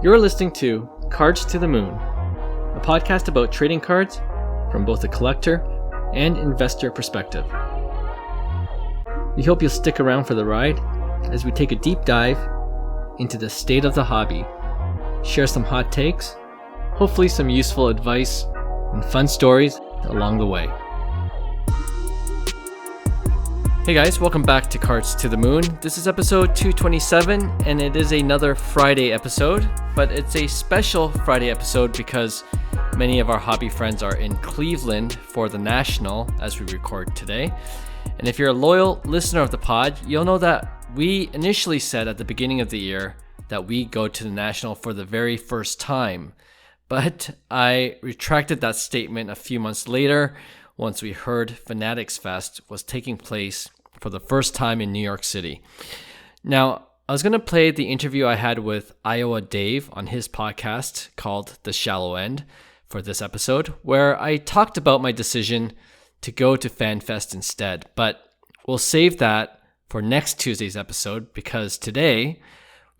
You're listening to Cards to the Moon, a podcast about trading cards from both a collector and investor perspective. We hope you'll stick around for the ride as we take a deep dive into the state of the hobby, share some hot takes, hopefully some useful advice, and fun stories along the way. Hey guys, welcome back to Cards to the Moon. This is episode 227, and it is another Friday episode, but it's a special Friday episode because many of our hobby friends are in Cleveland for the National as we record today. And if you're a loyal listener of the pod, you'll know that we initially said at the beginning of the year that we go to the National for the very first time. But I retracted that statement a few months later once we heard Fanatics Fest was taking place for the first time in New York City. Now, I was going to play the interview I had with Iowa Dave on his podcast called The Shallow End for this episode, where I talked about my decision to go to FanFest instead. But we'll save that for next Tuesday's episode because today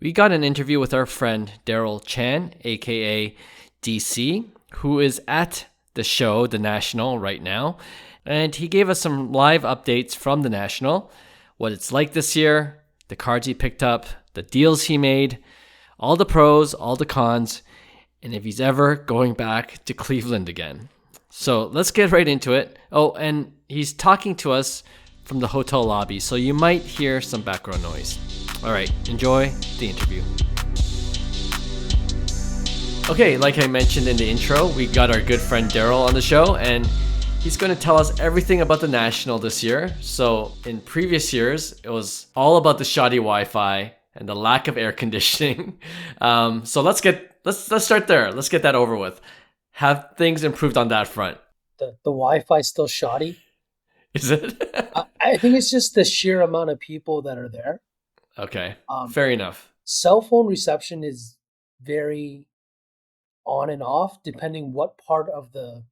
we got an interview with our friend Darrell Chan, aka DC, who is at the show, the National, right now. And he gave us some live updates from the National, what it's like this year, the cards he picked up, the deals he made, all the pros, all the cons, and if he's ever going back to Cleveland again. So let's get right into it. Oh, and he's talking to us from the hotel lobby, so you might hear some background noise. All right, enjoy the interview. Okay, like I mentioned in the intro, we got our good friend Darrell on the show, and he's going to tell us everything about the National this year. So in previous years, it was all about the shoddy Wi-Fi and the lack of air conditioning. So let's start there. Let's get that over with. Have things improved on that front? The Wi-Fi is still shoddy. Is it? I think it's just the sheer amount of people that are there. Okay, fair enough. Cell phone reception is very on and off depending what part of the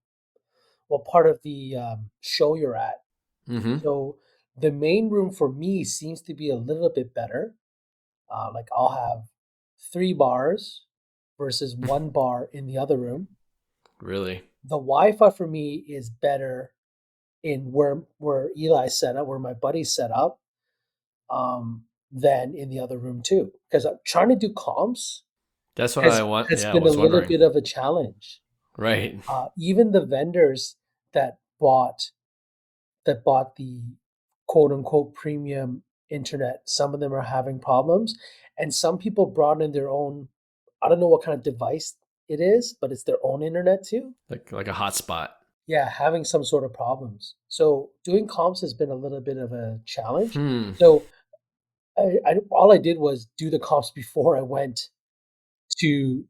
show you're at. Mm-hmm. So the main room for me seems to be a little bit better. Like I'll have 3 bars versus 1 bar in the other room. Really? The Wi-Fi for me is better in where Eli's set up, where my buddy's set up, than in the other room too. Because I'm trying to do comps. That's what I want. It's yeah, been I was a little wondering. bit of a challenge. Right. Even the vendors that bought the quote unquote premium internet, some of them are having problems, and some people brought in their own. I don't know what kind of device it is, but it's their own internet too. Like a hotspot. Yeah, having some sort of problems. So doing comps has been a little bit of a challenge. Hmm. So all I did was do the comps before I went to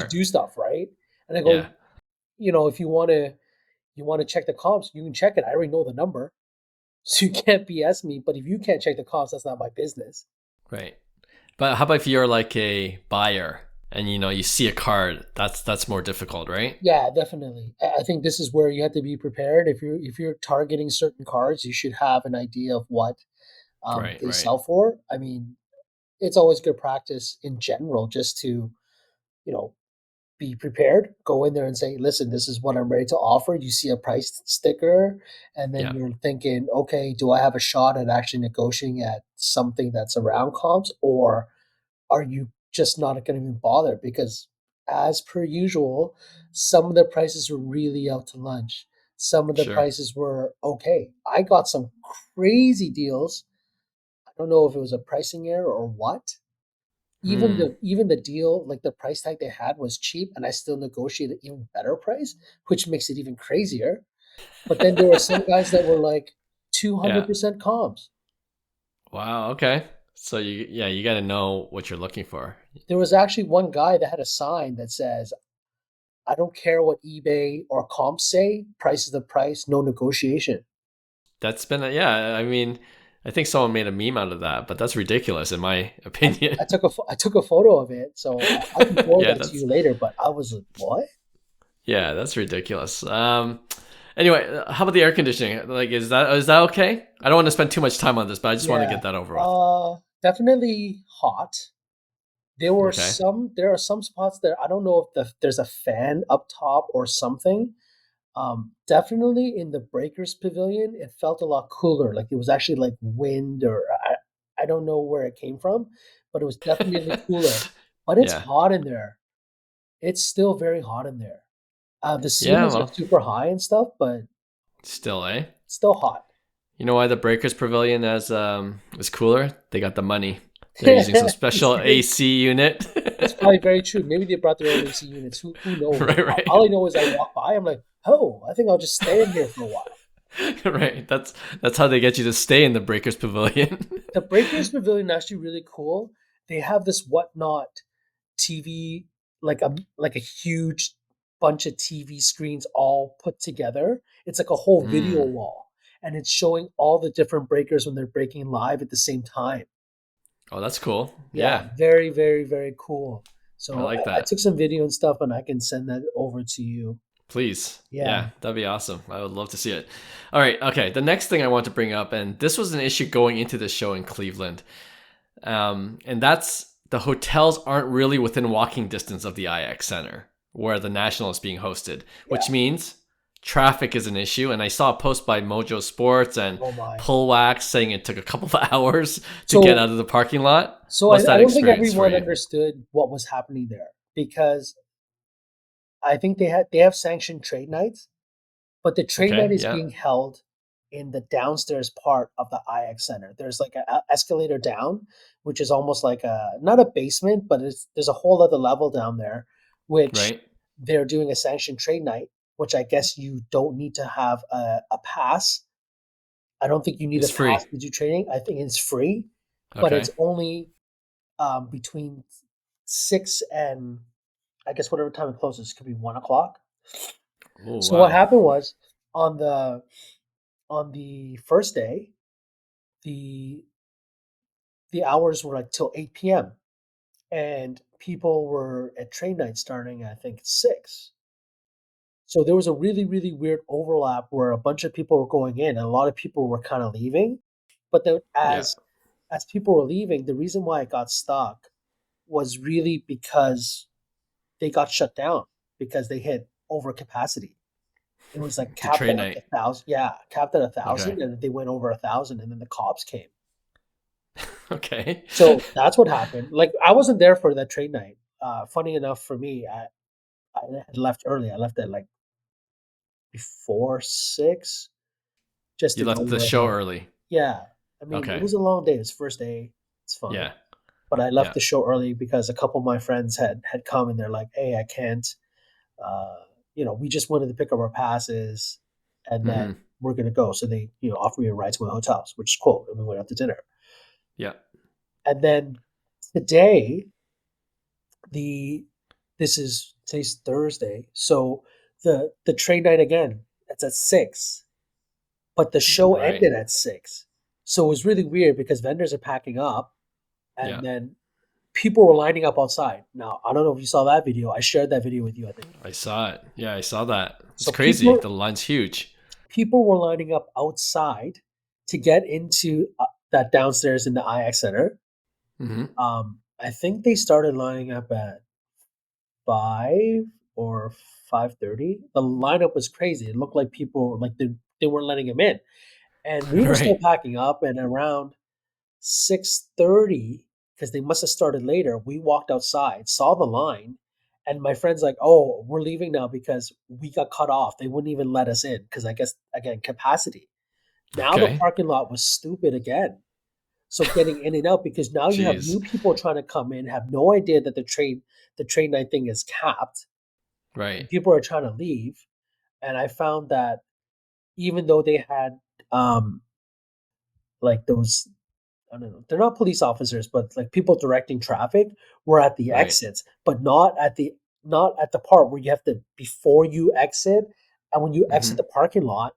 do stuff, right? And I go, Yeah. if you want to check the comps, you can check it. I already know the number, so you can't BS me. But if you can't check the comps, that's not my business. Right. But how about if you're like a buyer and you see a card? That's more difficult, right? Yeah, definitely. I think this is where you have to be prepared. If you're targeting certain cards, you should have an idea of what they sell for. I mean, it's always good practice in general just to, be prepared. Go in there and say, listen, this is what I'm ready to offer. You see a price sticker, and then you're thinking, okay, do I have a shot at actually negotiating at something that's around comps, or are you just not going to even bother? Because as per usual, some of the prices were really out to lunch. Some of the prices were okay. I got some crazy deals. I don't know if it was a pricing error or what. Even the deal, like the price tag they had was cheap, and I still negotiated an even better price, which makes it even crazier. But then there were some guys that were like 200% comps. Wow. Okay. So you got to know what you're looking for. There was actually one guy that had a sign that says, "I don't care what eBay or comps say. Price is the price. No negotiation." That's been I mean, I think someone made a meme out of that, but that's ridiculous in my opinion. I took a photo of it, so I can forward that to you later. But I was like, "What?" Yeah, that's ridiculous. Anyway, how about the air conditioning? Like, is that okay? I don't want to spend too much time on this, but I just want to get that over with. Definitely hot. Okay. There are some spots there. I don't know if there's a fan up top or something. Definitely in the Breakers Pavilion, it felt a lot cooler. Like it was actually like wind, or I don't know where it came from, but it was definitely cooler. But it's Yeah. hot in there. It's still very hot in there. The Yeah, ceilings are well, super high and stuff, but still, eh? it's still hot. You know why the Breakers Pavilion is cooler? They got the money. They're using some It's special very, AC unit. it's probably very true. Maybe they brought their own AC units. Who knows? Right, All I right. know is I walk by, I'm like, oh, I think I'll just stay in here for a while. Right. That's how they get you to stay in the Breakers Pavilion. The Breakers Pavilion is actually really cool. They have this whatnot TV, like a huge bunch of TV screens all put together. It's like a whole video Mm. wall, and it's showing all the different breakers when they're breaking live at the same time. Oh, that's cool. Yeah, Yeah, very, very, very cool. I So like I that. took some video and stuff, and I can send that over to you. Please. Yeah, Yeah, that'd be awesome. I would love to see it. All right. Okay. The next thing I want to bring up, and this was an issue going into the show in Cleveland, and that's the hotels aren't really within walking distance of the IX Center where the National is being hosted, yeah. which means traffic is an issue. And I saw a post by Mojo Sports and Oh my. Pull Wax saying it took a couple of hours to get So out of the parking lot. so What's I that don't think experience for everyone you? understood what was happening there because I think they have sanctioned trade nights, but the trade night Okay. is Yeah. being held in the downstairs part of the IX Center. There's like an escalator down, which is almost like a not a basement, but there's a whole other level down there, which Right. they're doing a sanctioned trade night, which I guess you don't need to have a pass. I don't think you need a It's free. pass to do trading. I think it's free, but it's Okay. only between 6 and I guess whatever time it closes. It could be 1 o'clock. Oh, So what wow. happened was on the first day, the the hours were like till 8 p.m. and people were at train night starting I think 6. So there was a really, really weird overlap where a bunch of people were going in and a lot of people were kind of leaving. But then Yeah. as people were leaving, the reason why it got stuck was really because they got shut down because they hit overcapacity. It was like The capped trade at like night. 1,000. Yeah, capped at a Okay. thousand, and they went over 1,000, and then the cops came. Okay. So that's what happened. Like I wasn't there for that trade night. Funny enough for me, I had left early. I left at like before 6, just You to go left the where show the early. yeah. I mean, it Okay. was a long day. It was first day. It's fine. Yeah. But I left Yeah. the show early because a couple of my friends had come and they're like, "Hey, I can't. Uh, we just wanted to pick up our passes, and then Mm-hmm. we're gonna go." So they, offered me a ride to my hotels, which is cool. And we went out to dinner. Yeah. And then today, the this is today's Thursday, so the train night again. It's at 6, but the show Right. ended at 6. So it was really weird because vendors are packing up, Yeah. and then people were lining up outside. Now I don't know if you saw that video. I shared that video with you, I think. I saw it. Yeah, I saw that. It's So crazy. The line's huge. people were lining up outside to get into that downstairs in the IX Center. Mm-hmm. I think they started lining up at 5 or 5:30. The lineup was crazy. It looked like people like they weren't letting him in, and we were still Right. packing up. And around 6:30, because they must have started later, we walked outside, saw the line, and my friend's like, "Oh, we're leaving now because we got cut off. They wouldn't even let us in because I guess again capacity." Now the Okay. parking lot was stupid again. So getting in and out because now you have Jeez. new people trying to come in, have no idea that the train night thing is capped, Right. and people are trying to leave. And I found that even though they had um like those, I don't know, they're not police officers, but like people directing traffic were at the Right. exits, but not at the part where you have to before you exit, and when you exit Mm-hmm. the parking lot,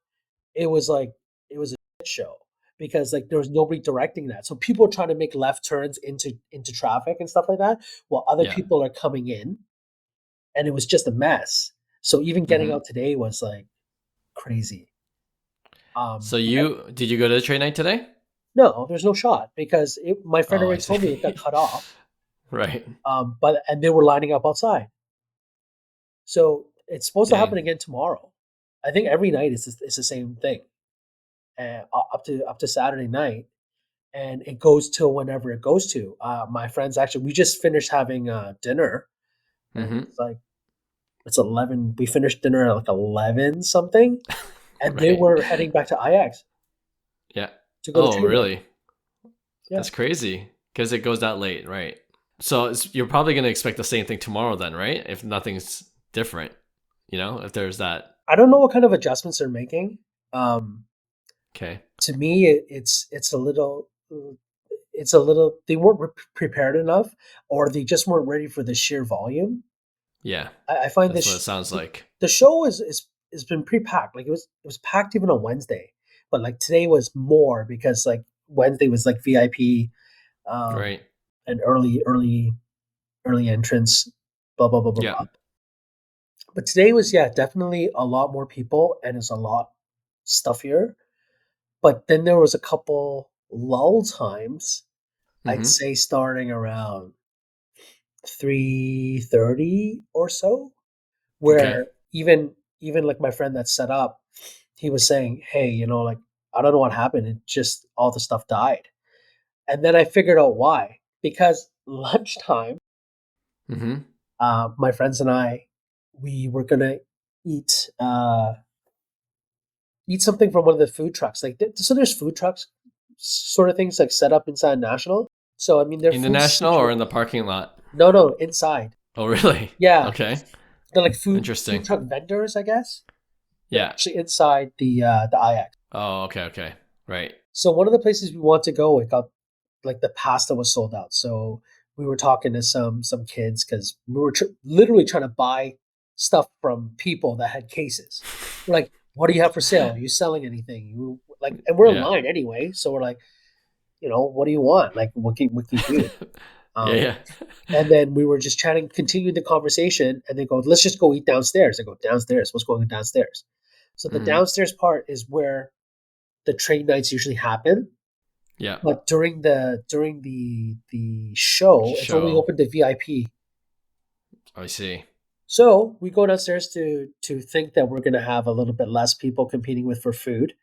it was like it was a shit show because like there was nobody directing that. So people are trying to make left turns into traffic and stuff like that, while other Yeah. people are coming in, and it was just a mess. So even getting Mm-hmm. out today was like crazy. So But you did you go to the trade night today? no, there's no shot because my friend Oh, I already told me it got see. cut off. Right. And they were lining up outside. So it's supposed to Dang. happen again tomorrow. I think every night it's the same thing, up to Saturday night, and it goes till whenever it goes to. My friends actually, we just finished having dinner, and Mm-hmm. it's 11. We finished dinner at like 11 something, and they Right. were heading back to IX Yeah. to go to Oh, treatment. really? Yeah, That's crazy. Because it goes that late, right? So you're probably going to expect the same thing tomorrow, then, right? If nothing's different, if there's that. I don't know what kind of adjustments they're making. Um, Okay. to me, it's a little they weren't prepared enough, or they just weren't ready for the sheer volume. Yeah. I find That's what it sounds like. the show is has been pre-packed. Like it was packed even on Wednesday, but like today was more because like Wednesday was like VIP, um, Right. and early entrance, blah blah blah blah Yeah. blah. But today was, yeah, definitely a lot more people and it's a lot stuffier. But then there was a couple lull times. I'd Mm-hmm. say starting around 3:30 or so, Okay. where even like my friend that set up, he was saying, "Hey, like I don't know what happened. It just all the stuff died." And then I figured out why. Because lunchtime, Mm-hmm. my friends and I, we were gonna eat eat something from one of the food trucks. Like so, there's food trucks, sort of things like set up inside National. So I mean, their In the food national or situation. in the parking lot? No, inside. Oh, really? Yeah, Okay. they're like food Interesting. truck vendors, I guess. They're Yeah. actually inside the IX. Oh, okay. Okay. Right. So one of the places we want to go, it got like the pasta was sold out. So we were talking to some kids because we were literally trying to buy stuff from people that had cases. We're like, "What do you have for sale? Are you selling anything?" And we're in Yeah. line anyway, so we're like, "What do you want? Like, what can you do?" Yeah. Um, Yeah. and then we were just chatting, continuing the conversation, and they go, "Let's just go eat downstairs." I go, "Downstairs? What's going on downstairs?" So the Mm-hmm. downstairs part is where the trade nights usually happen. Yeah. But during the show, it's only Show. open to VIP. I see. So we go downstairs to think that we're gonna have a little bit less people competing with for food.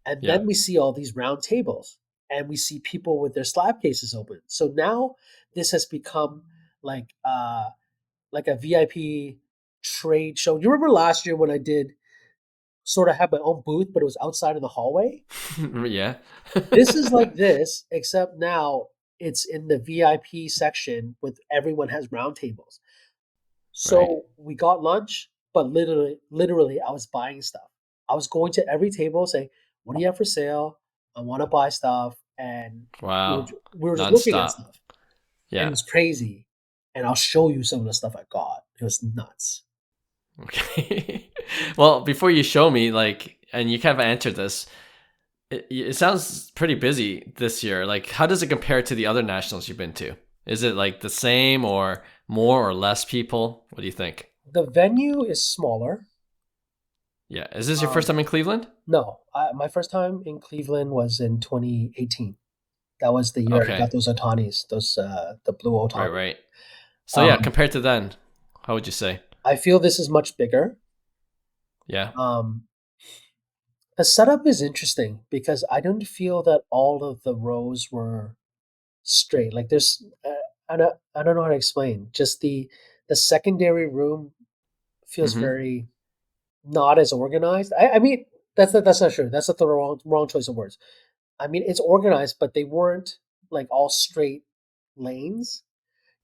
And Yeah. then we see all these round tables and we see people with their slab cases open. So now this has become like like a VIP trade show. Do you remember last year when I did sort of have my own booth, but it was outside in the hallway? Yeah. This is like this, except now it's in the VIP section with everyone has round tables. Right. So we got lunch, but literally, I was buying stuff. I was going to every table, saying, "What do you have for sale? I want to buy stuff," and Wow. we were just looking at Nonstop. stuff, and it Yeah. was crazy. And I'll show you some of the stuff I got. It was nuts. Okay. Well, before you show me, and you kind of answered this, it sounds pretty busy this year. Like, how does it compare to the other nationals you've been to? Is it like the same or more or less people? What do you think? The venue is smaller. Yeah. Is this your first Um, time in Cleveland? no, my first time in Cleveland was in 2018. That was the year I Okay. got those Otanis, those the blue Right, Otani. right. So yeah, Um, compared to then, how would you say? I feel this is much bigger. Yeah. Um, the setup is interesting because I don't feel that all of the rows were straight. Like there's, I don't know how to explain. Just the secondary room feels Mm-hmm. very not as organized. I mean that's not true. That's not the wrong choice of words. I mean it's organized, but they weren't like all straight lanes.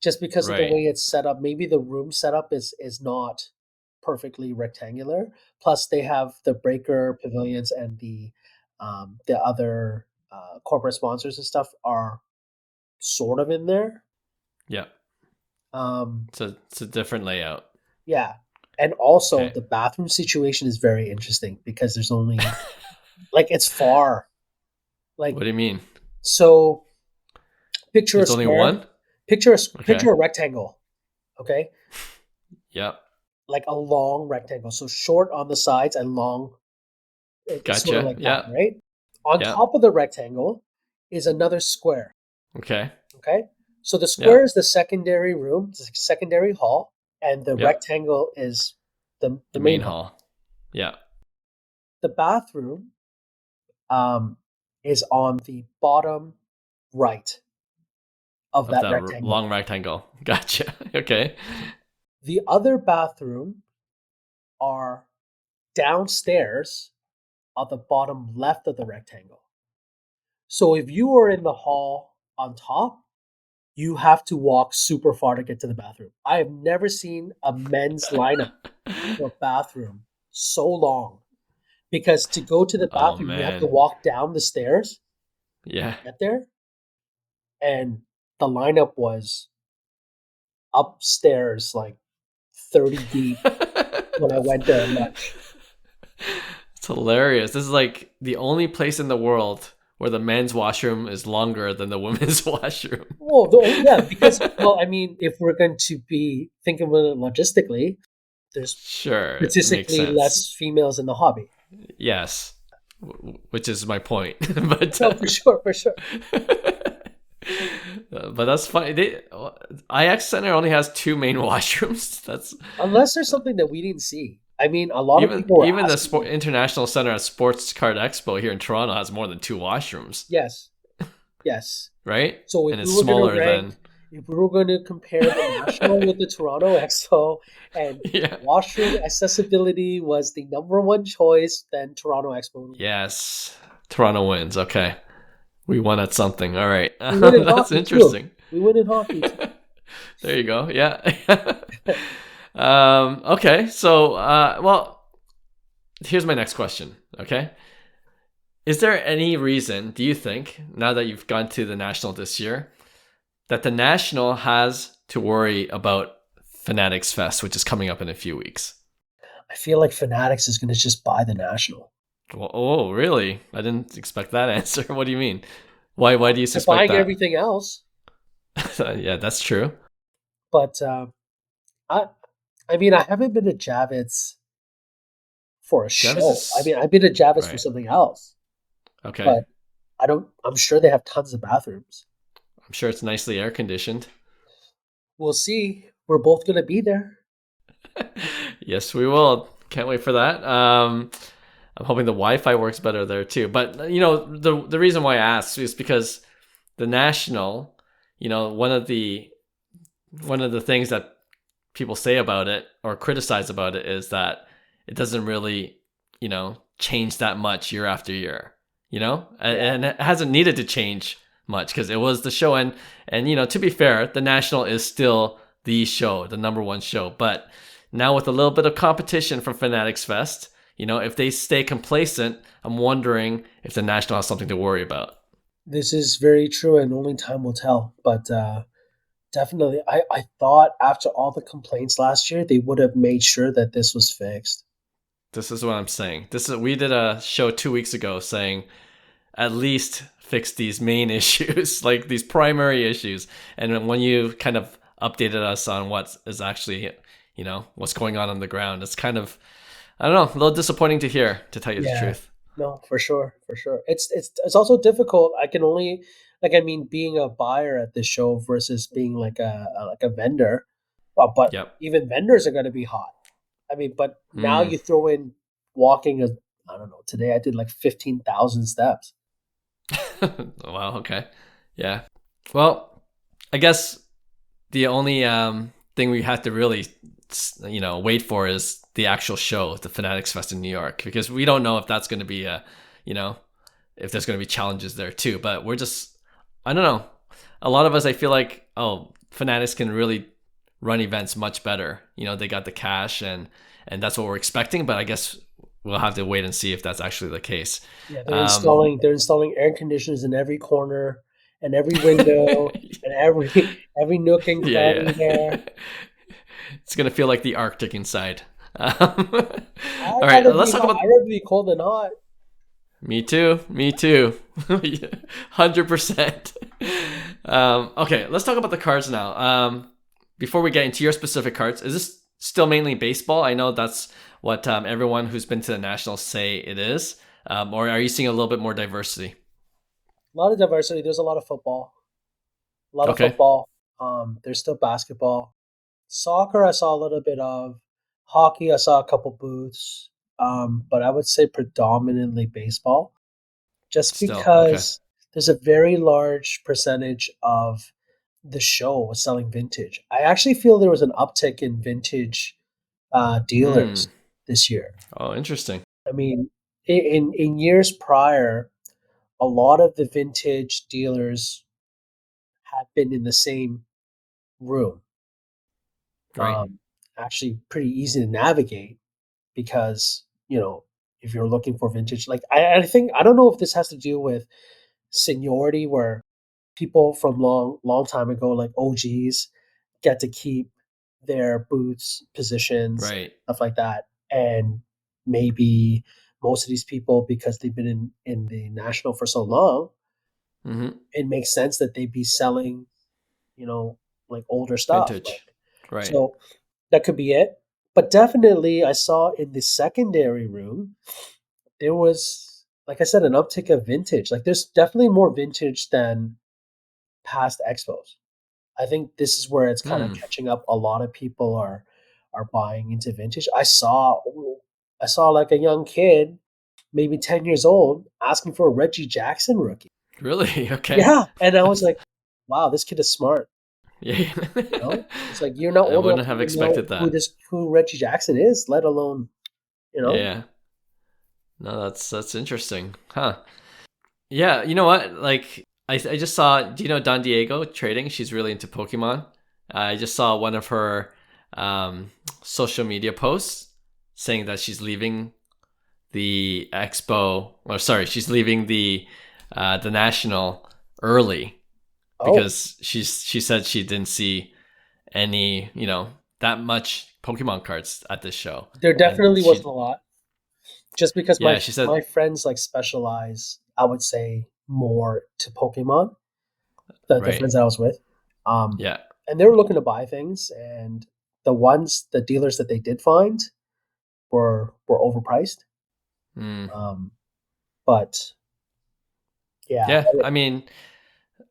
Just because of the Right. way it's set up. Maybe the room setup is not perfectly rectangular. Plus, they have the breaker pavilions and the other corporate sponsors and stuff are sort of in there. Yeah. Um, It's a different layout. yeah, and also Okay. the bathroom situation is very interesting because there's only like it's far. What Like do you mean? so, picture a There's only square, one? picture Okay. a rectangle. Okay, Yep. like a long rectangle. So short on the sides and long. It's sort of Gotcha. like that, Yep. right? On Yep. top of the rectangle is another square. Okay. Okay. So the Yeah. square is the secondary room, the secondary hall, and the Yep. rectangle is the The main main hall. hall. Yeah. The bathroom um, is on the bottom right of Of that that rectangle. long rectangle. Gotcha. Okay. The other bathroom are downstairs on the bottom left of the rectangle. So if you are in the hall on top, you have to walk super far to get to the bathroom. I have never seen a men's lineup for a bathroom so long because to go to the Oh bathroom, you have to man. walk down the stairs Yeah. to get there. And the lineup was upstairs, like 30 deep when I That's went there at lunch. it's hilarious. This is like the only place in the world where the men's washroom is longer than the women's washroom. Well, yeah, because, well, I mean, if we're going to be thinking about it logistically, there's Sure, it makes statistically sense. less females in the hobby. Yes, which is my point. but No, for sure, for sure. but that's funny. IX Center only has two main washrooms. That's Unless there's something that we didn't see. I mean, a lot of even people were even the asking me. International Center at Sports Card Expo here in Toronto has more than two washrooms, Yes, yes. right? So And it's smaller than if we were going to compare the National with the Toronto Expo, and yeah. washroom accessibility was the number one choice, then Toronto Expo would win. Yes, Toronto wins. Okay, we won at something. All right, We win in that's hockey too. interesting. We win in hockey too. There you go. Yeah. Okay. So, well, here's my next question. Okay. Is there any reason, do you think, now that you've gone to the National this year, that the National has to worry about Fanatics Fest, which is coming up in a few weeks? I feel like Fanatics is going to just buy the National. Well, oh, really? I didn't expect that answer. What do you mean? Why do you They're suspect buying that? everything else, Yeah, that's true. but I, I mean, I haven't been to Javits for a Javis show. I is mean, I've been to Javits for right. something else, Okay. but I don't. I'm sure they have tons of bathrooms. I'm sure it's nicely air conditioned. We'll see. We're both going to be there. Yes, we will. Can't wait for that. I'm hoping the Wi-Fi works better there too. But the reason why I asked is because the National, one of the things that people say about it or criticize about it is that it doesn't really, change that much year after year. Yeah. And it hasn't needed to change much because it was the show, and to be fair, the National is still the show, the number one show. But now with a little bit of competition from Fanatics Fest, if they stay complacent, I'm wondering if the National has something to worry about. This is very true, and only time will tell. But definitely, I thought after all the complaints last year, they would have made sure that this was fixed. This is what I'm saying. We did a show 2 weeks ago saying at least fix these main issues, like these primary issues. And when you kind of updated us on what is actually, what's going on the ground, it's kind of, I don't know, a little disappointing to hear, to tell you the Yeah. truth. No, for sure, for sure. It's also difficult. I can only like I mean, being a buyer at this show versus being like a vendor. But Yep. even vendors are going to be hot. I mean, but now Mm. you throw in walking a I don't know. Today I did like 15,000 steps. Wow. Okay. Yeah. Well, I guess the only thing we have to really, wait for is the actual show, the Fanatics Fest in New York, because we don't know if that's going to be you know, if there's going to be challenges there too. But I don't know. A lot of us, I feel like, Fanatics can really run events much better. They got the cash and that's what we're expecting. But I guess we'll have to wait and see if that's actually the case. Yeah, Um, they're installing air conditioners in every corner and every window and every nook and yeah, yeah. cranny there. It's gonna feel like the Arctic inside. All I'd right, rather let's be talk hot. about. I'd rather be cold than hot. Me too. Me too. 100%. Okay, let's talk about the cards now. Before we get into your specific cards, is this still mainly baseball? I know that's what everyone who's been to the Nationals say it is. Or are you seeing a little bit more diversity? A lot of diversity. There's a lot of football. A lot of Okay. football. There's still basketball. Soccer, I saw a little bit of. Hockey, I saw a couple booths. But I would say predominantly baseball, just Still, okay. because there's a very large percentage of the show was selling vintage. I actually feel there was an uptick in vintage Hmm. dealers this year. Oh, interesting. I mean, in years prior, a lot of the vintage dealers had been in the same room. Right. Actually, pretty easy to navigate because if you're looking for vintage, like I think I don't know if this has to do with seniority, where people from long time ago, like OGs, get to keep their booths, positions, Right. stuff like that, and maybe most of these people, because they've been in the national for so long, Mm-hmm. it makes sense that they'd be selling, you know, like older stuff. Like, Vintage. Right. so that could be it. But definitely, I saw in the secondary room there was, like I said, an uptick of vintage. Like, there's definitely more vintage than past expos. I think this is where it's kind of Hmm. catching up. A lot of people are buying into vintage. I saw like a young kid, maybe 10 years old, asking for a Reggie Jackson rookie. Really? Okay. Yeah, and I was like, wow, this kid is smart. Yeah. It's like you're not I old enough wouldn't to have even know expected that. who Reggie Jackson is, let alone you know. Yeah. No, that's interesting. Huh. Yeah, you know what? Like I just saw, do you know Don Diego trading? She's really into Pokemon. I just saw one of her um social media posts saying that she's leaving the expo, or sorry, she's leaving the national early Oh, because she said she didn't see any, that much Pokemon cards at this show. there And definitely wasn't a lot. Just because my yeah, she said, my friends like specialize, I would say, more to Pokemon. The right. friends that I was with, um, Yeah. and they were looking to buy things, and the dealers that they did find were overpriced. Mm. Um, but yeah, Yeah. I mean,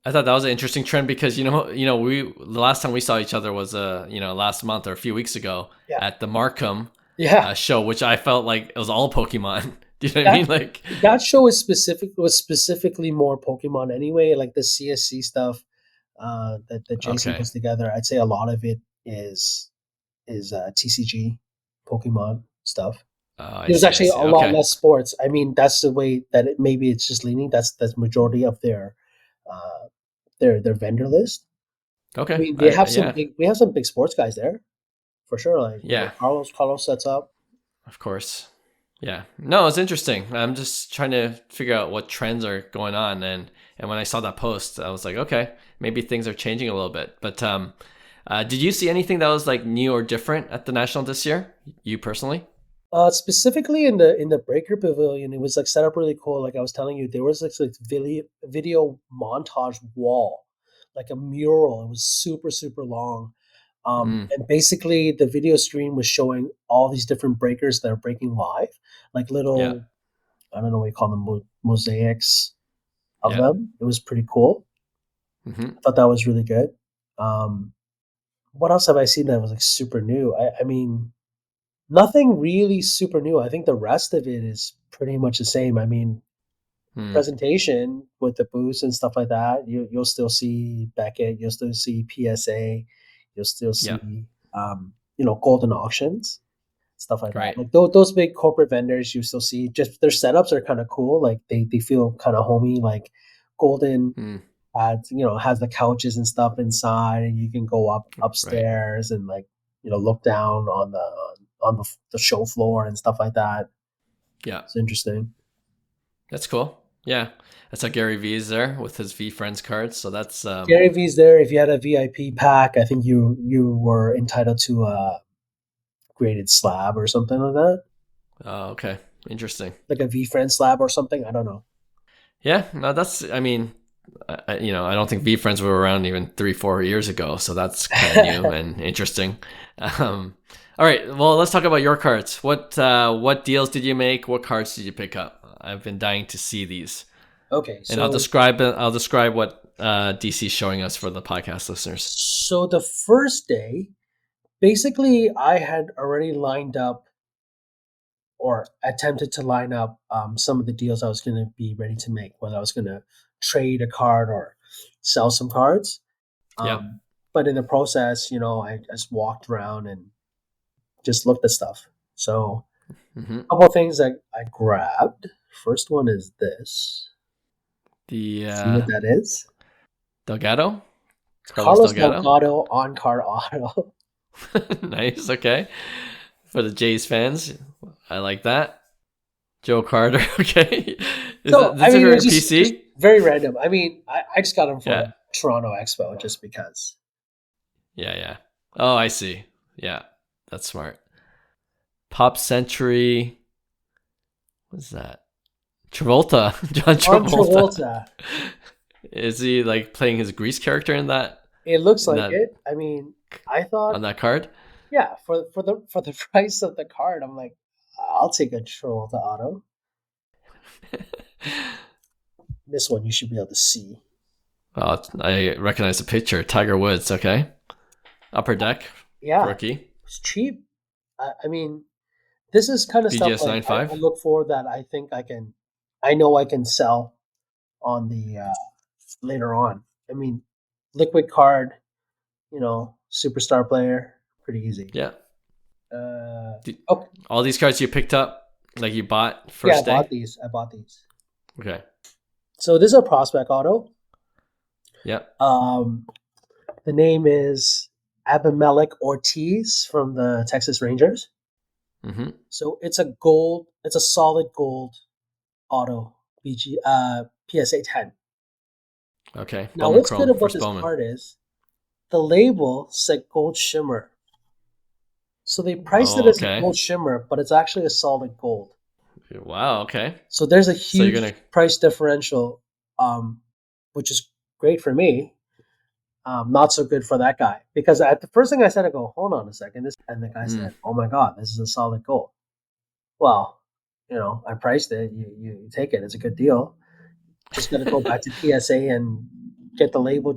I thought that was an interesting trend because we the last time we saw each other was last month or a few weeks ago yeah, at the Markham yeah. show, which I felt like it was all Pokemon. Do you know what I That mean? Like, that show was specifically more Pokemon anyway. Like the CSC stuff that Jason okay, puts together, I'd say a lot of it is TCG Pokemon stuff. I There's see, I actually a see. lot Okay, less sports. I mean, that's the way that maybe it's just leaning. That's majority of uh, their vendor list. I okay, mean, they have some yeah, big. We have some big sports guys there for sure. Like yeah, Carlos sets up. of course, yeah. No, it's interesting. I'm just trying to figure out what trends are going on, and when I saw that post, I was like, okay, maybe things are changing a little bit. But did you see anything that was like new or different at the national this year? You personally? Specifically in the breaker pavilion, it was like set up really cool. Like I was telling you, there was like video montage wall, like a mural. It was super super long. Mm, And basically, the video stream was showing all these different breakers that are breaking live, like yeah, little, I don't know what you call them, mosaics of yeah. them. It was pretty cool. Hmm. I thought that was really good. Um, what else have I seen that was like super new? I mean, nothing really super new. I think the rest of it is pretty much the same. I mean, Mm, presentation with the booths and stuff like that. You'll still see Beckett. You'll still see PSA. You'll still yeah, see golden auctions, stuff like that. right. Like those big corporate vendors, you still see, just their setups are kind of cool. Like they feel kind of homey. Like Golden Mm, has the couches and stuff inside, and you can go right. upstairs and like look down on the show floor and stuff like that. Yeah, It's interesting. that's cool. Yeah, that's how Gary V is there with his V Friends cards. So that's Gary V's there. If you had a VIP pack, I think you were entitled to a graded slab or something like that, oh, okay, interesting. like a V friend slab or something. I don't know. Yeah, no, that's. I mean, I don't think V Friends were around even 3, 4 years ago, so that's kind of new and interesting. Um, all right, well, let's talk about your cards. What deals did you make? What cards did you pick up? I've been dying to see these, Okay, and I'll so describe it. I'll describe what DC showing us for the podcast listeners? So the first day, basically, I had already lined up or attempted to line up some of the deals I was going to be ready to make, whether I was going to trade a card or sell some cards. Yeah. But in the process, I just walked around and just looked at stuff. So a couple of things that I grabbed. First one is this. The See what that is? Delgado? Carlos Delgado on-card auto. Nice. Okay. For the Jays fans, I like that. Joe Carter. Okay. Is it for PC? Just very random. I mean, I just got him for Toronto Expo just because. Yeah. Oh, I see. Yeah, that's smart. Pop Century. What's that? Travolta. John Travolta. Is he like playing his Grease character in that? It looks like it. I mean, I thought on that card. Yeah, for the price of the card, I'm like, I'll take a Travolta auto. This one you should be able to see. Oh, I recognize the picture. Tiger Woods. Okay. Upper deck. Yeah. Rookie. It's cheap. I mean, this is kind of BGS stuff like I look for that I think I know I can sell on the later on. I mean, liquid card, superstar player, pretty easy. Yeah. All these cards you picked up, like you bought first day? Yeah, I bought these. Okay. So this is a prospect auto. Yeah. The name is Abimelec Ortiz from the Texas Rangers. Mm-hmm. So it's a solid gold auto, PSA 10. Okay. Now what's good about this card is the label said gold shimmer. So they priced it as a gold shimmer, but it's actually a solid gold. Wow, okay. So there's a huge price differential, which is great for me. Not so good for that guy. Because the first thing I said, I go, hold on a second. And the guy said, oh my God, this is a solid gold. Well, I priced it. You take it. It's a good deal. Just got to go back to PSA and get the label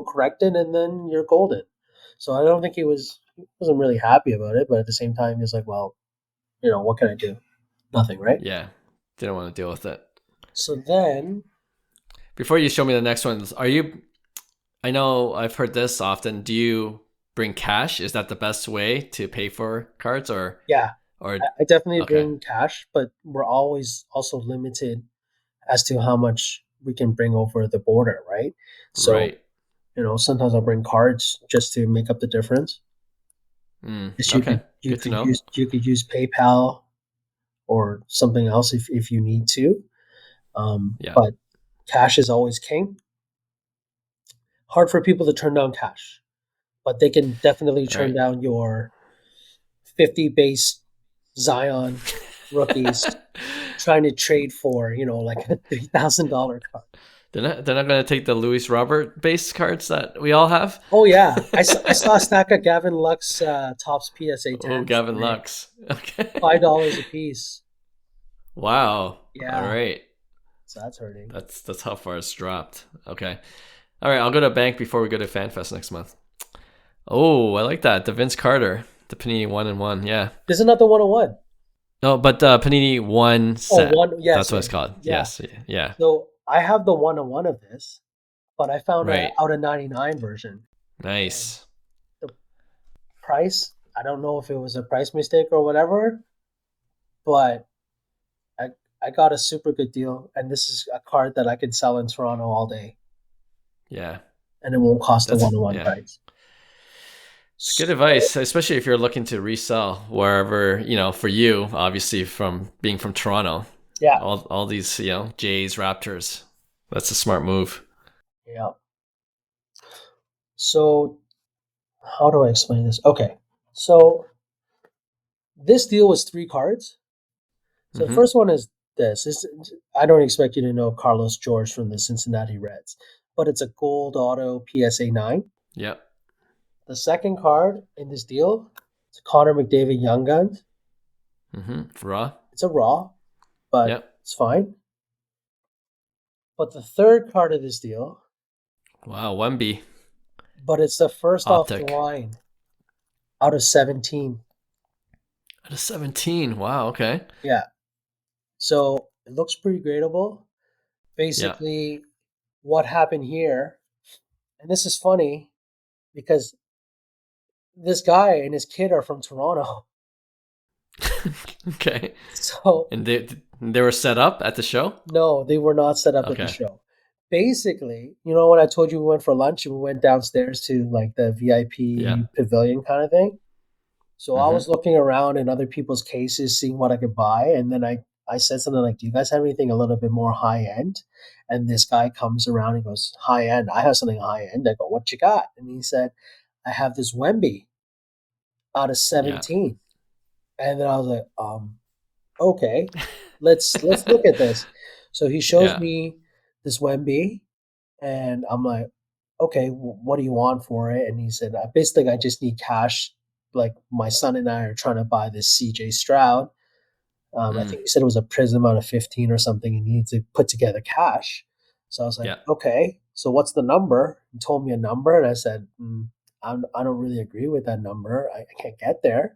corrected, and then you're golden. So I don't think he wasn't really happy about it, but at the same time, he was like, well, what can I do? Nothing, right? Yeah. Didn't want to deal with it. So then, before you show me the next ones, I know I've heard this often. Do you bring cash? Is that the best way to pay for cards Yeah. I definitely bring cash, but we're always also limited as to how much we can bring over the border, right? So, sometimes I'll bring cards just to make up the difference. You could use PayPal or something else if you need to. But cash is always king. Hard for people to turn down cash, but they can definitely turn down your 50 base Zion rookies trying to trade for, like a $3,000 card. They're not going to take the Luis Robert base cards that we all have? Oh, yeah. I saw a stack of Gavin Lux Topps PSA 10. Oh, Gavin Lux. Okay. $5 a piece. Wow. Yeah. All right. So that's hurting. That's how far it's dropped. Okay. All right. I'll go to bank before we go to FanFest next month. Oh, I like that. The Vince Carter. The Panini 1-in-1. Yeah. This is not the 1-in-1. No, but Panini 1 set. Yes. That's what it's called. Yeah. Yes. Yeah. So I have the 1-in-1 of this, but I found out of 99 version. Nice. And the price, I don't know if it was a price mistake or whatever, but I got a super good deal, and this is a card that I can sell in Toronto all day. Yeah. And it won't cost the 1-in-1 price. It's good advice, especially if you're looking to resell wherever, for you, obviously from being from Toronto. Yeah. All these, Jays, Raptors. That's a smart move. Yeah. So how do I explain this? Okay. So this deal was 3 cards. So the first one is this. I don't expect you to know Carlos George from the Cincinnati Reds, but it's a gold auto PSA 9. Yep. The second card in this deal is a Connor McDavid Young Guns. Raw. It's a raw, but it's fine. But the third card of this deal Wow, Wemby but it's the first off the optic line out of 17. at a 17. Wow. Okay. Yeah. So it looks pretty gradable. Yeah. Basically, what happened here, and this is funny because this guy and his kid are from Toronto. Okay. So And they were set up at the show. no, they were not set up at the Okay. show. Basically, you know when I told you we went for lunch and we went downstairs to like the Yeah. VIP pavilion kind of thing? So I Mm-hmm. was looking around in other people's cases, seeing what I could buy, and then I said something like, "Do you guys have anything a little bit more high end?" And this guy comes around and goes, "High end? I have something high end." I go, "What you got?" And he said, "I have this Wemby out of Yeah. 17." And then I was like, okay, let's look at this. So he shows Yeah. me this Wemby, and I'm like, okay, what do you want for it? And he said, basically, I just need cash. Like my son and I are trying to buy this CJ Stroud. I Mm. think he said it was a Prism out of 15 or something. And he needs to put together cash. So I was like, Yeah. okay, so what's the number? He told me a number, and I said, I don't really agree with that number. I can't get there.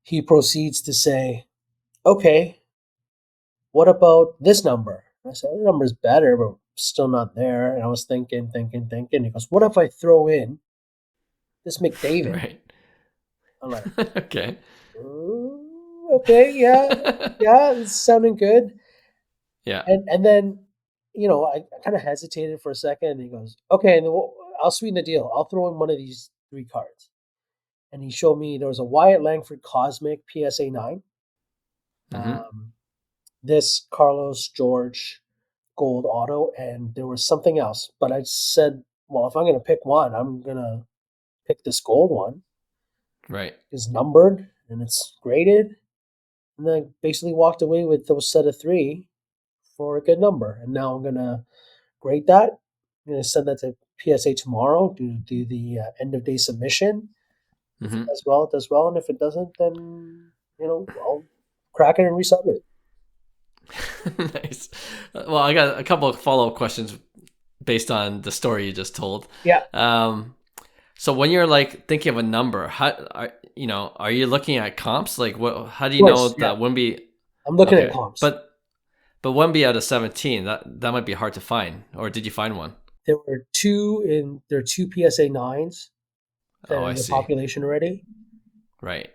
He proceeds to say, okay, what about this number? I said, the number's better, but still not there. And I was thinking. He goes, what if I throw in this McDavid? Right. I'm like, Okay. Okay, yeah, yeah, it's sounding good. Yeah. And then, I kind of hesitated for a second. And he goes, okay, and then I'll sweeten the deal. I'll throw in one of these three cards. And he showed me there was a Wyatt Langford Cosmic PSA 9, Mm-hmm. um, this Carlos George Gold Auto, and there was something else. But I said, well, if I'm going to pick one, I'm going to pick this gold one. Right. It's numbered and it's graded. And then I basically walked away with those set of three for a good number. And now I'm going to grade that. I'm going to send that to PSA tomorrow to do the end of day submission. If it Mm-hmm. does well, it does well. And if it doesn't, then, I'll crack it and resub it. Nice. Well, I got a couple of follow up questions based on the story you just told. Yeah, Um, so when you're like thinking of a number, are you looking at comps? Like what? How do of you know course. Yeah. that Wimby? I'm looking at Okay, comps. but Wemby out of 17, that might be hard to find. Or did you find one? There are two PSA 9s that Oh, are I in the see. population already. Right.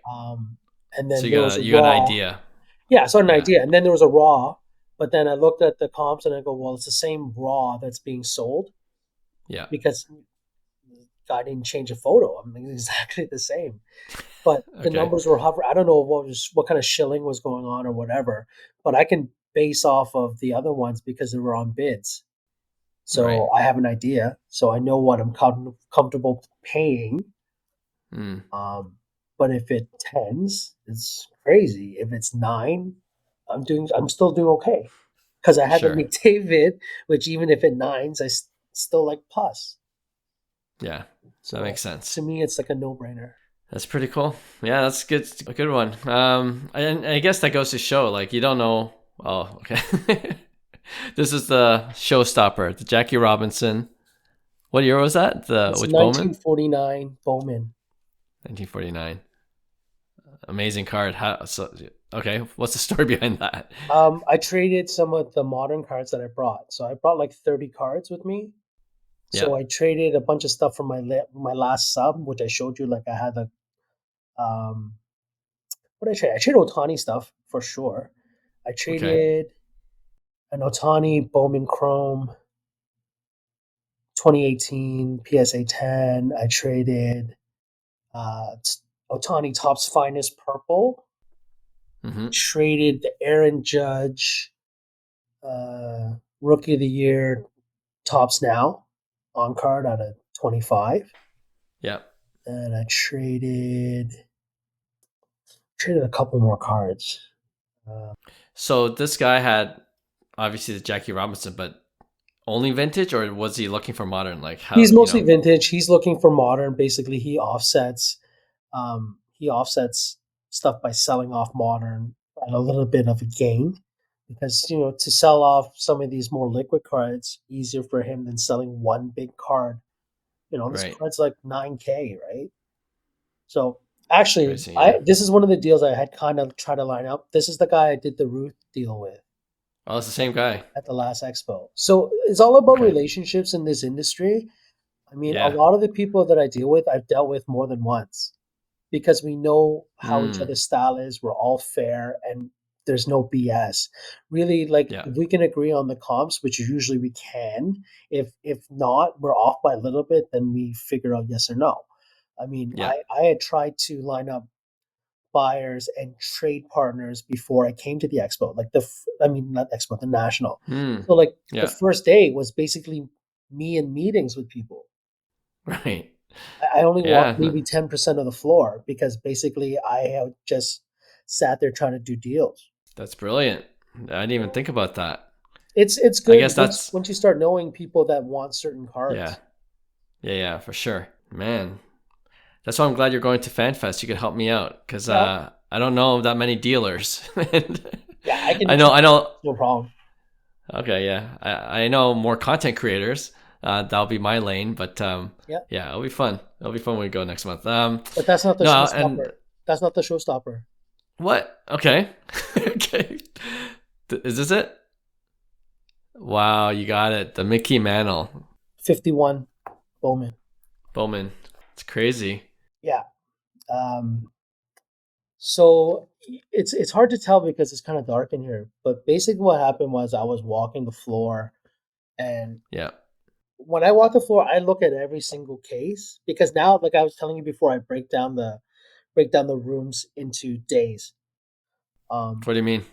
And So then there was a you got an raw. idea. Yeah, so I had an Yeah. idea. And then there was a raw, but then I looked at the comps and I go, well, it's the same raw that's being sold Yeah. because I didn't change a photo. I mean, exactly the same. But the Okay. numbers were hovering. I don't know what kind of shilling was going on or whatever, but I can base off of the other ones because they were on bids. Right. So I have an idea. So I know what I'm comfortable paying. Mm, Um, but if it tens, it's crazy. If it's nine, I'm still doing okay because I had the sure. McDavid, which even if it nines, still like plus. Yeah. That So makes sense. to me, it's like a no brainer. That's pretty cool. Yeah, that's good. A good one. And I guess that goes to show, like, you don't know. Oh, okay. This is the showstopper, the Jackie Robinson. What year was that? The It's with Bowman, 1949 Bowman. 1949. Amazing card. How? So okay. What's the story behind that? I traded some of the modern cards that I brought. So I brought like 30 cards with me. Yeah. So I traded a bunch of stuff from my last sub, which I showed you. Like I had the what did I trade? I traded Otani stuff for sure. I Okay. traded an Otani Bowman Chrome 2018 PSA 10. I traded uh, Otani Topps Finest Purple. Mm-hmm. Traded the Aaron Judge uh, Rookie of the Year Tops Now on card out of 25. Yeah. And I traded a couple more cards. Uh, So this guy had obviously the Jackie Robinson, but only vintage, or was he looking for modern? Like how he's mostly vintage. He's looking for modern. Basically, he offsets stuff by selling off modern at a little bit of a gain because to sell off some of these more liquid cards easier for him than selling one big card. This Right. card's like 9K, right? So actually, Crazy. I Yeah. this is one of the deals I had kind of tried to line up. This is the guy I did the Ruth deal with Oh, it's the same guy. at the last expo. So it's all about Okay. relationships in this industry. I mean, a Yeah. lot of the people that I deal with, I've dealt with more than once because we know how each Mm. other's style is. We're all fair and there's no BS. Really, like Yeah. if we can agree on the comps, which usually we can, if not, we're off by a little bit, then we figure out yes or no. I mean, Yeah. I had tried to line up buyers and trade partners before I came to the expo. Like I mean, not expo, the national. Hmm. So like the Yeah. first day was basically me in meetings with people. Right. I only walked Yeah. maybe 10% of the floor because basically I had just sat there trying to do deals. That's brilliant. I didn't even think about that. It's I good guess once that's once you start knowing people that want certain yeah. cards. Yeah. Yeah. For sure, man. That's why I'm glad you're going to FanFest. You could help me out because Yeah, I don't know that many dealers. And yeah, I can I know. teach I you, know. no problem. Okay. Yeah. I know more content creators. That'll be my lane. But Yeah, yeah, it'll be fun. It'll be fun when we go next month. but that's not the No. And showstopper. That's not the showstopper. what? Okay. Okay. Is this it? Wow, you got it. The Mickey Mantle 51 Bowman. Bowman. It's crazy. Yeah. Um, so it's hard to tell because it's kind of dark in here. But basically, what happened was I was walking the floor, and Yeah. when I walk the floor, I look at every single case because now, like I was telling you before, I break down the rooms into days. What do you mean?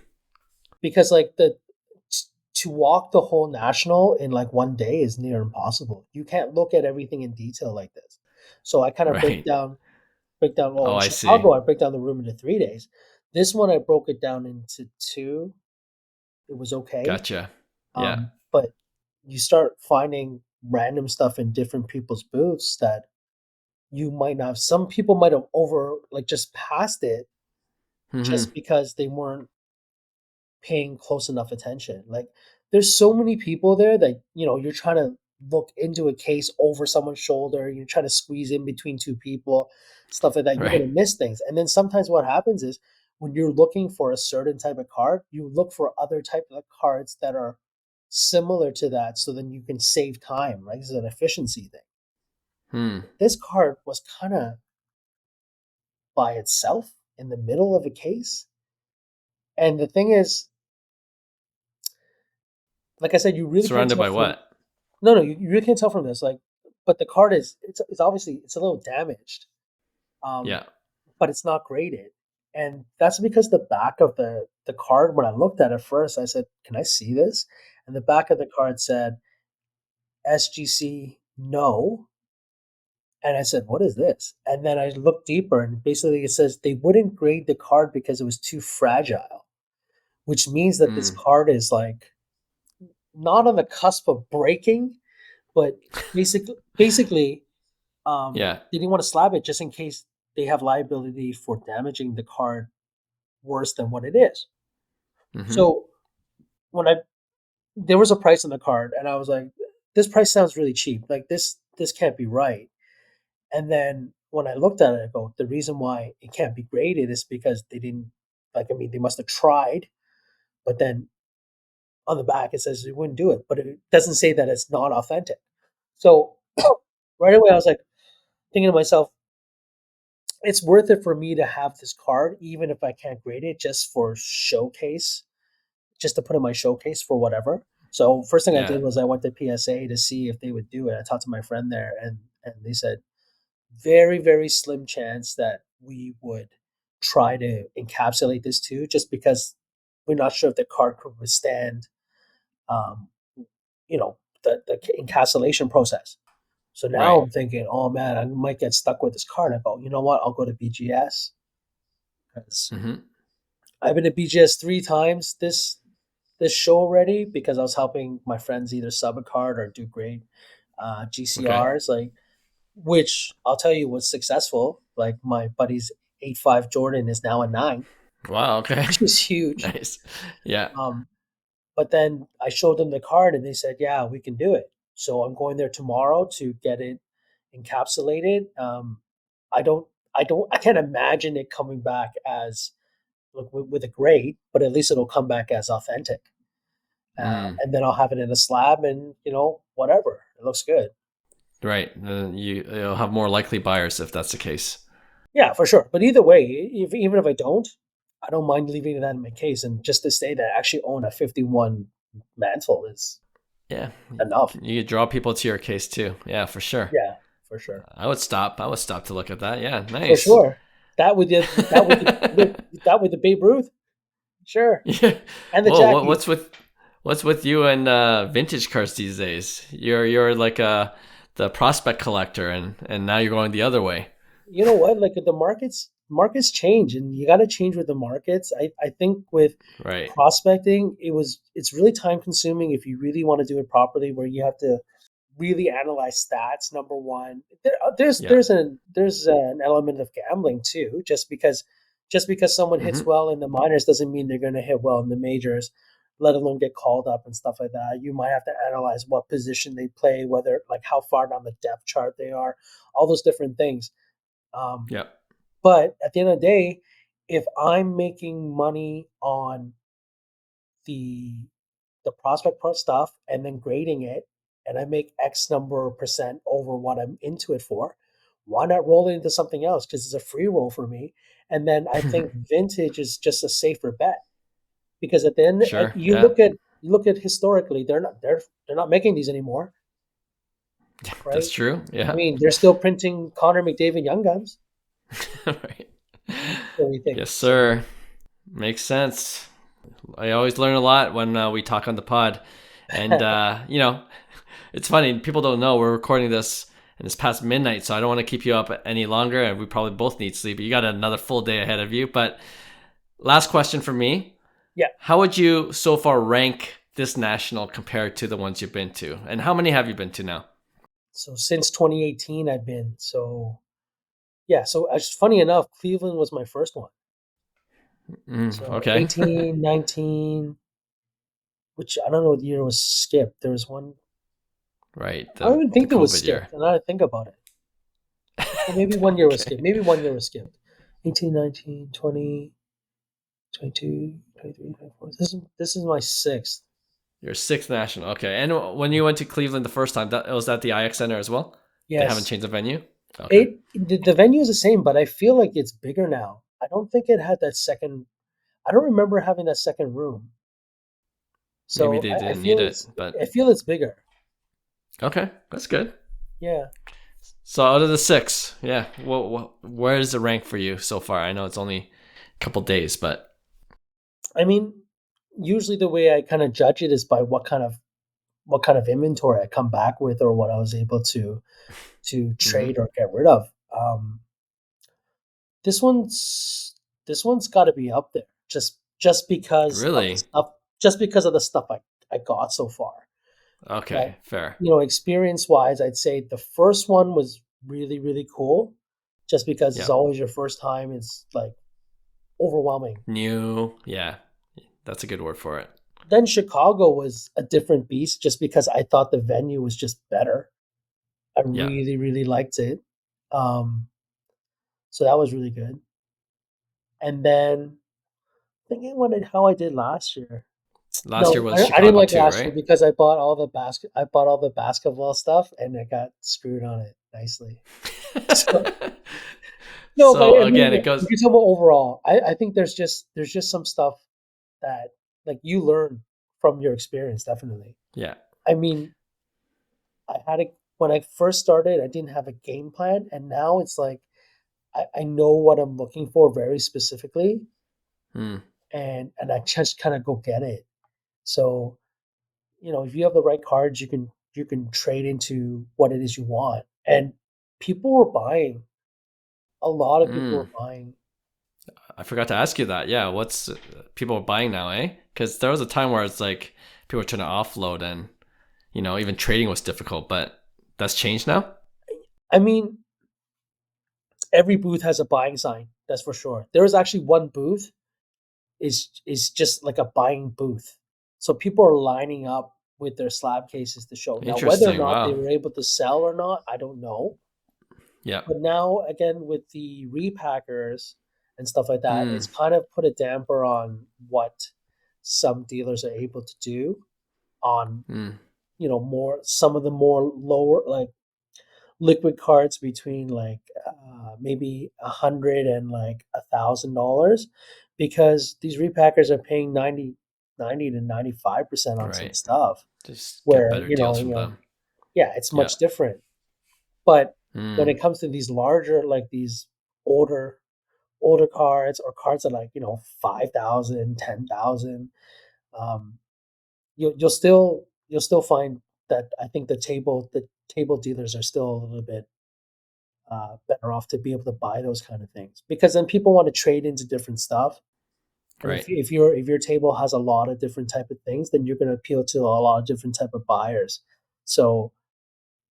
Because like to walk the whole national in like one day is near impossible. You can't look at everything in detail like this. So I kind of Right. break down. Well, Oh, in I see. Chicago, I break down the room into 3 days. This one, I broke it down into two. It was okay. Gotcha. Yeah. But you start finding random stuff in different people's booths that you might not. Some people might have over like just passed it Hmm. just because they weren't paying close enough attention. Like there's so many people there that you're trying to look into a case over someone's shoulder, you're trying to squeeze in between two people, stuff like that. You're Right. gonna miss things. And then sometimes what happens is when you're looking for a certain type of card, you look for other type of cards that are similar to that so then you can save time, right? This is an efficiency thing. Hmm. This card was kind of by itself in the middle of a case. And the thing is, like I said, you really can't Surrounded tell by from what? no, you really can't tell from this. Like, but the card is it's obviously it's a little damaged, um, Yeah. but it's not graded, and that's because the back of the card. When I looked at it first, I said, "Can I see this?" And the back of the card said SGC no, and I said, "What is this?" And then I looked deeper, and basically it says they wouldn't grade the card because it was too fragile, which means that this Hmm. card is like not on the cusp of breaking, but basically Yeah. they didn't want to slab it just in case they have liability for damaging the card worse than what it is. Hmm. So when I there was a price on the card and I was like, this price sounds really cheap. Like this can't be right. And then when I looked at it, I go, the reason why it can't be graded is because they didn't like I mean they must have tried, but then on the back it says they wouldn't do it, but it doesn't say that it's not authentic. So right away I was like thinking to myself, it's worth it for me to have this card, even if I can't grade it, just for showcase, just to put in my showcase for whatever. So first thing I Yeah. did was I went to PSA to see if they would do it. I talked to my friend there, and they said very very slim chance that we would try to encapsulate this too, just because we're not sure if the card could withstand, um, the encapsulation process. So now Right. I'm thinking, oh man, I might get stuck with this card. I go, you know what? I'll go to BGS because Hmm. I've been to BGS 3 times this show already because I was helping my friends either sub a card or do great Okay. GCRs, like which I'll tell you was successful. Like my buddy's 8.5 Jordan is now a 9, Wow. Okay. which is huge. Nice. Yeah. But then I showed them the card and they said, yeah, we can do it. So I'm going there tomorrow to get it encapsulated. I don't, I can't imagine it coming back as with a grade, but at least it'll come back as authentic. Mm. And then I'll have it in a slab, and whatever, it looks good. Right. You'll have more likely buyers if that's the case. Yeah, for sure. But either way, even if I don't mind leaving that in my case. And just to say that I actually own a 51 mantle is Yeah. enough. You could draw people to your case too. Yeah, for sure. Yeah, for sure. I would stop. I would stop to look at that. Yeah, For nice. sure. That with the Babe Ruth, sure, Yeah. and the Whoa, Jackie. what's with you and vintage cars these days? You're like the prospect collector, and now you're going the other way. You know what? Like the markets change, and you got to change with the markets. I think with Right. prospecting, it's really time consuming if you really want to do it properly, where you have to really analyze stats. Number one, Yeah. there's an element of gambling too. Just because someone hits Hmm. well in the minors doesn't mean they're going to hit well in the majors, let alone get called up and stuff like that. You might have to analyze what position they play, whether like how far down the depth chart they are, all those different things. Um, Yeah. but at the end of the day, if I'm making money on the the prospect pro stuff and then grading it, and I make X number of percent over what I'm into it for, why not roll it into something else? Because it's a free roll for me. And then I think vintage is just a safer bet because at the end, Sure. you Yeah. look at historically, they're not making these anymore, That's right? true. I Yeah. mean, they're still printing Connor McDavid Young Guns. Right. So we think Yes, so. sir. Makes sense. I always learn a lot when we talk on the pod, and it's funny. People don't know we're recording this and it's past midnight, so I don't want to keep you up any longer. And we probably both need sleep. You got another full day ahead of you. But last question for me: Yeah. how would you so far rank this national compared to the ones you've been to, and how many have you been to now? So since 2018, I've been so yeah. So funny enough, Cleveland was my first one. So Okay. 18, 19, which I don't know what year was skipped. There was one. Right. I don't The even the think it was COVID year. skipped. And I think about it. Or maybe one year was skipped. Okay. Maybe one year was skipped. 18, 19, 20, 22, 23, 24. This is my sixth. Your sixth national. Okay. And when you went to Cleveland the first time, that was at the IX Center as well? They haven't Yes. changed the venue? Okay. The venue is the same, but I feel like it's bigger now. I don't think it had that second. I don't remember having that second room. Maybe So they I didn't need feel it, it's but I feel it's bigger. okay. That's good. Yeah. So out of the six, yeah, where is the rank for you so far? I know it's only a couple days, but I mean, usually the way I kind of judge it is by what kind of inventory I come back with or what I was able to hmm. trade or get rid of. This one's this one's got to be up there just because of the Really? stuff just because of the stuff I got so far. Okay, Like, fair. experience wise, I'd say the first one was really, really cool just because it's Yeah. always your first time. It's like overwhelming. New, yeah, that's a good word for it. Then Chicago was a different beast just because I thought the venue was just better. I Yeah. really, really liked it. Um, so that was really good. And then thinking how I did last year. Last year No, was I didn't Chicago like too, last year right? because I bought all the basketball stuff and I got screwed on it nicely. So no, but So I mean, again, it if goes, you talk about overall, I think there's just some stuff that like you learn from your experience, definitely. yeah, I mean, when I first started, I didn't have a game plan, and now it's like I know what I'm looking for very specifically, mm, and I just kind of go get it. So if you have the right cards, you can trade into what it is you want. And people were buying. A lot of people mm. were buying. I forgot to ask you that. Yeah, what's people are buying now, eh? Because there was a time where it's like people were trying to offload, and even trading was difficult, but that's changed now. I mean, every booth has a buying sign. That's for sure. There was actually one booth is just like a buying booth. So people are lining up with their slab cases to show. Now, whether or not they were able to sell or not, I don't know. Yeah. But now, again, with the repackers and stuff like that, it's kind of put a damper on what some dealers are able to do on, some of the more lower, like liquid cards between like maybe $100 and like $1,000, because these repackers are paying 90 to 95% on some stuff. Just get better deals from them. Yeah, it's much different. But when it comes to these larger, like these older cards, or cards that like, 5,000, 10,000, you'll still find that I think the table dealers are still a little bit better off to be able to buy those kind of things, because then people want to trade into different stuff. Right. If your table has a lot of different type of things, then you're going to appeal to a lot of different type of buyers. So,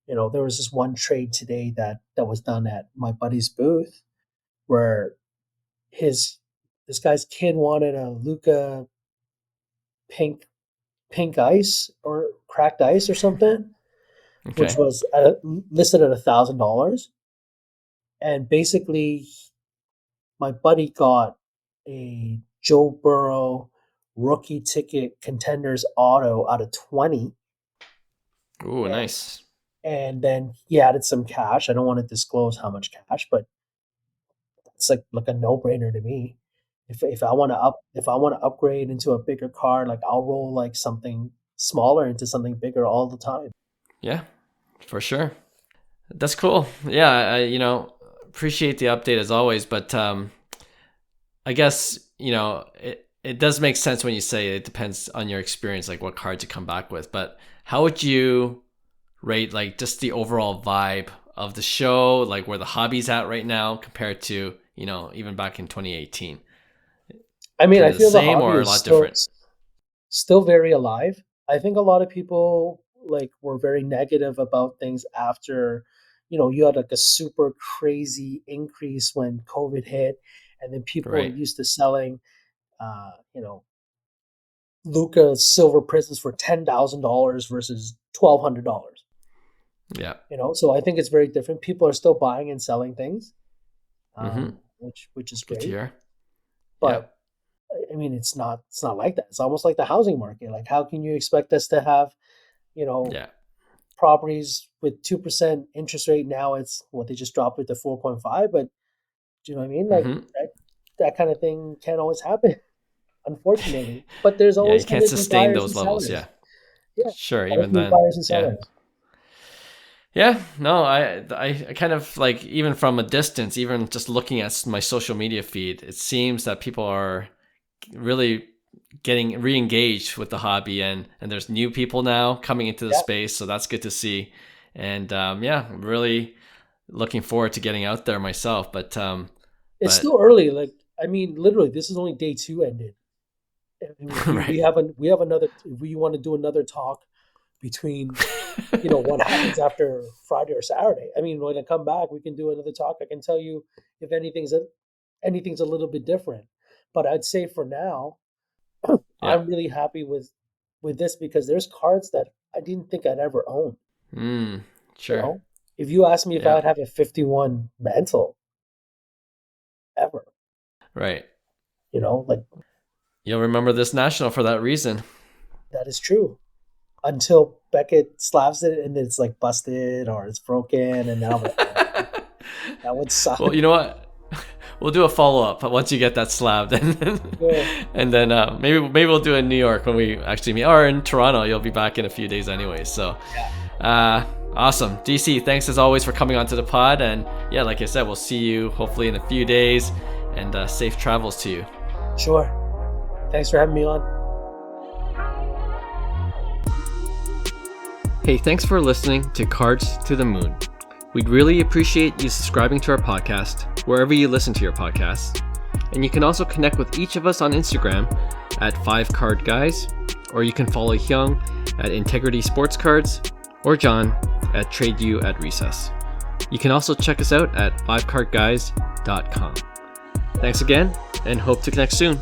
there was this one trade today that was done at my buddy's booth, where this guy's kid wanted a Luca pink ice or cracked ice or something, which was listed at $1,000. And basically, my buddy got a Joe Burrow rookie ticket contenders auto out of 20. Ooh, nice. And then he added some cash. I don't want to disclose how much cash, but it's like a no-brainer to me. If I want to upgrade into a bigger car, like I'll roll like something smaller into something bigger all the time. Yeah, for sure. That's cool. Yeah, I appreciate the update as always, but I guess it does make sense when you say it depends on your experience, like what cards you come back with. But how would you rate like just the overall vibe of the show, like where the hobby's at right now compared to even back in 2018? I mean, I feel the same or a lot different. Still very alive. I think a lot of people like were very negative about things after, you had like a super crazy increase when COVID hit, and then people were used to selling, Luca silver prisms for $10,000 versus $1,200. Yeah. So I think it's very different. People are still buying and selling things, which is great. Good to hear. But I mean, it's not like that. It's almost like the housing market. Like, how can you expect us to have, properties with 2% interest rate? Now it's they just dropped it to 4.5. But do you know what I mean? Like that kind of thing can't always happen, unfortunately. But there's always you can't sustain those levels. Yeah. Sure. Even then. Buyers and sellers. Yeah, no, I kind of like, even from a distance, even just looking at my social media feed, it seems that people are really getting re-engaged with the hobby, and there's new people now coming into the space, so that's good to see. And I'm really looking forward to getting out there myself. But it's still early. Like, I mean, literally, this is only day 2 ended. We have another. If we want to do another talk between what happens after Friday or Saturday. I mean, when I come back, we can do another talk. I can tell you if anything's a little bit different. But I'd say for now, I'm really happy with this, because there's cards that I didn't think I'd ever own. Sure. If you ask me if I'd have a 51 mantle ever. Right. Like, you'll remember this national for that reason. That is true. Until Beckett slaps it and it's like busted or it's broken, and now that would suck. Well, you know what? We'll do a follow-up once you get that slabbed, and then maybe we'll do it in New York when we actually meet, or in Toronto. You'll be back in a few days anyway. So, awesome. DC, thanks as always for coming onto the pod, and like I said, we'll see you hopefully in a few days, and safe travels to you. Sure. Thanks for having me on. Hey, thanks for listening to Cards to the Moon. We'd really appreciate you subscribing to our podcast wherever you listen to your podcasts. And you can also connect with each of us on Instagram at 5cardguys, or you can follow Hyung at Integrity Sports Cards, or John at TradeU at Recess. You can also check us out at 5cardguys.com. Thanks again, and hope to connect soon.